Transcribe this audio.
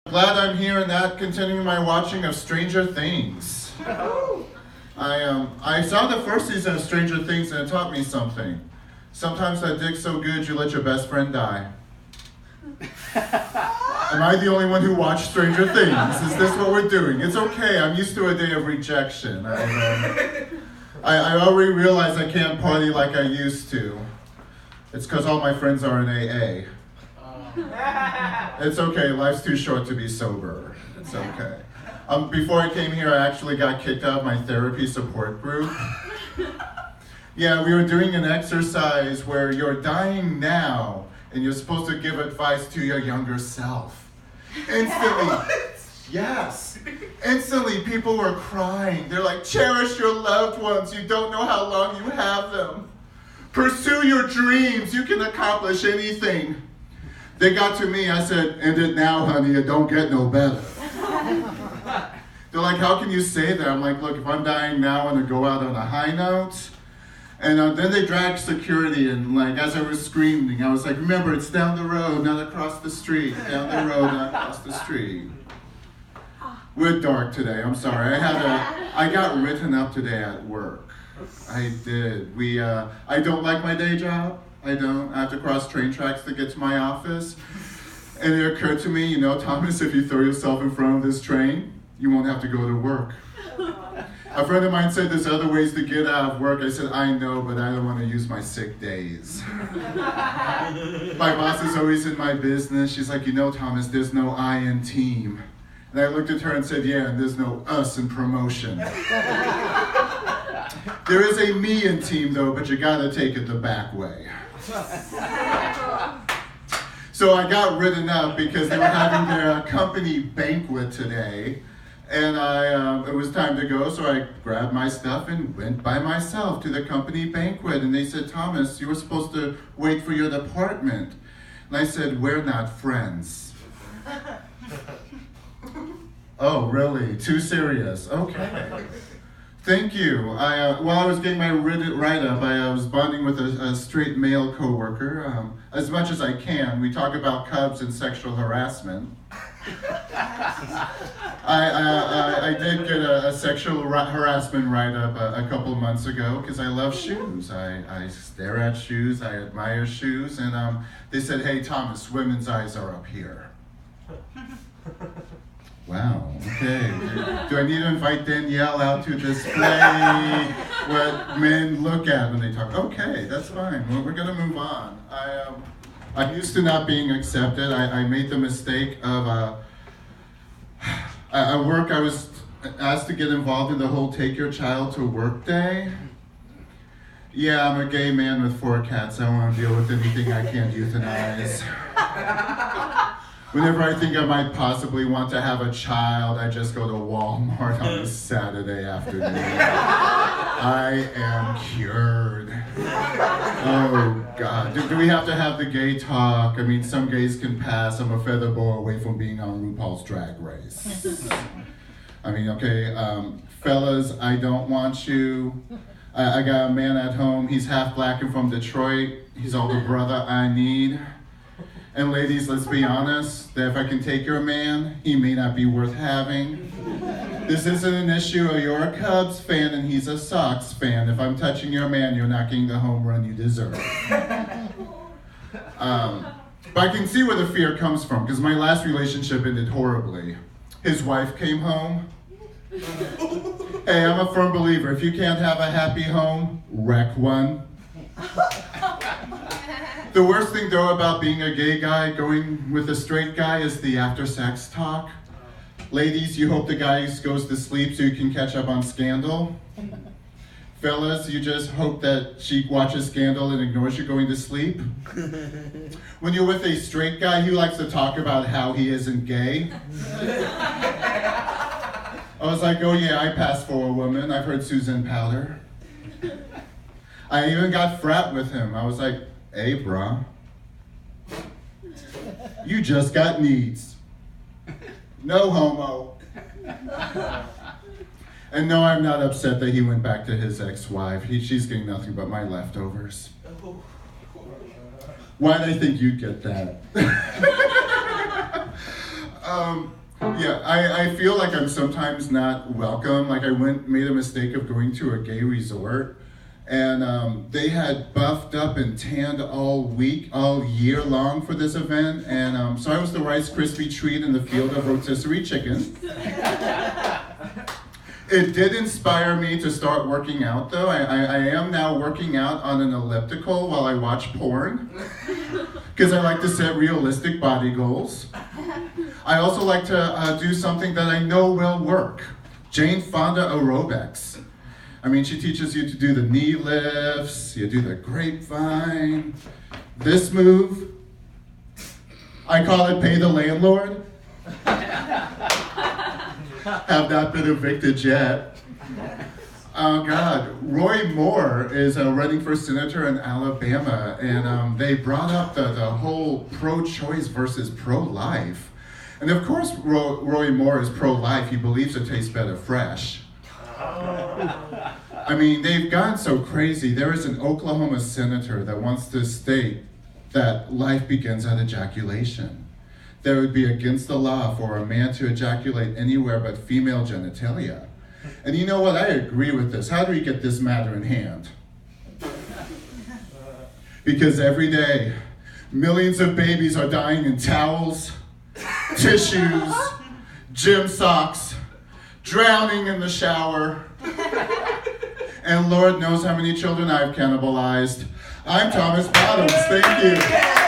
Glad I'm here and not continuing my watching of Stranger Things. I saw the first season of Stranger Things and it taught me something. Sometimes that dick's so good you let your best friend die. Am I the only one who watched Stranger Things? Is this what we're doing? It's okay, I'm used to a day of rejection. I already realize I can't party like I used to. It's because all my friends are in AA. It's okay, life's too short to be sober. It's okay. Before I came here, I actually got kicked out of my therapy support group. Yeah, we were doing an exercise where you're dying now, and you're supposed to give advice to your younger self. Instantly. Yes. Instantly, people were crying. They're like, cherish your loved ones. You don't know how long you have them. Pursue your dreams. You can accomplish anything. They got to me, I said, end it now, honey, it don't get no better. They're like, how can you say that? I'm like, look, if I'm dying now, I'm gonna go out on a high note. And then they dragged security and like, as I was screaming, I was like, remember, it's down the road, not across the street. Down the road, not across the street. We're dark today, I'm sorry. I got written up today at work. I did. I don't like my day job. I don't. I have to cross train tracks to get to my office. And it occurred to me, you know, Thomas, if you throw yourself in front of this train, you won't have to go to work. A friend of mine said there's other ways to get out of work. I said, I know, but I don't want to use my sick days. My boss is always in my business. She's like, you know, Thomas, there's no I in team. And I looked at her and said, yeah, and there's no us in promotion. There is a me in team, though, but you gotta take it the back way. So I got written up because they were having their company banquet today, and it was time to go, so I grabbed my stuff and went by myself to the company banquet, and they said, Thomas, you were supposed to wait for your department. And I said, we're not friends. Oh, really? Too serious? Okay. Thank you. While I was getting my write-up, I was bonding with a straight male coworker. As much as I can, we talk about Cubs and sexual harassment. I did get a sexual harassment write-up a couple months ago because I love shoes. I stare at shoes, I admire shoes, and they said, hey, Thomas, women's eyes are up here. Wow, okay. Do I need to invite Danielle out to display what men look at when they talk? Okay, that's fine. Well, we're gonna move on. I'm used to not being accepted. I made the mistake of, at work I was asked to get involved in the whole take your child to work day. Yeah, I'm a gay man with 4 cats. I don't want to deal with anything I can't euthanize. Whenever I think I might possibly want to have a child, I just go to Walmart on a Saturday afternoon. I am cured. Oh, God. Do we have to have the gay talk? I mean, some gays can pass. I'm a feather boa away from being on RuPaul's Drag Race. I mean, okay, fellas, I don't want you. I got a man at home. He's half black and from Detroit. He's all the brother I need. And ladies, let's be honest, that if I can take your man, he may not be worth having. This isn't an issue of you're a Cubs fan and he's a Sox fan. If I'm touching your man, you're not getting the home run you deserve. But I can see where the fear comes from, because my last relationship ended horribly. His wife came home. Hey, I'm a firm believer, if you can't have a happy home, wreck one. The worst thing, though, about being a gay guy going with a straight guy is the after-sex talk. Ladies, you hope the guy goes to sleep so you can catch up on Scandal. Fellas, you just hope that she watches Scandal and ignores you going to sleep. When you're with a straight guy, he likes to talk about how he isn't gay. I was like, oh yeah, I passed for a woman. I've heard Susan Powder. I even got frat with him. I was like, hey, brah, you just got needs. No homo. And no, I'm not upset that he went back to his ex-wife. She's getting nothing but my leftovers. Why'd I think you'd get that? Yeah, I feel like I'm sometimes not welcome. Like I made a mistake of going to a gay resort, and they had buffed up and tanned all year long for this event, and so I was the Rice Krispie treat in the field of rotisserie chicken. It did inspire me to start working out, though. I am now working out on an elliptical while I watch porn, because I like to set realistic body goals. I also like to do something that I know will work. Jane Fonda aerobics. I mean, she teaches you to do the knee lifts, you do the grapevine, this move. I call it pay the landlord. Have not been evicted yet. Oh God, Roy Moore is running for senator in Alabama, and they brought up the whole pro-choice versus pro-life. And of course, Roy Moore is pro-life. He believes it tastes better fresh. I mean, they've gone so crazy. There is an Oklahoma senator that wants to state that life begins at ejaculation. That would be against the law for a man to ejaculate anywhere but female genitalia. And you know what? I agree with this. How do we get this matter in hand? Because every day, millions of babies are dying in towels, tissues, gym socks, drowning in the shower. And Lord knows how many children I've cannibalized. I'm Thomas Bottoms. Thank you.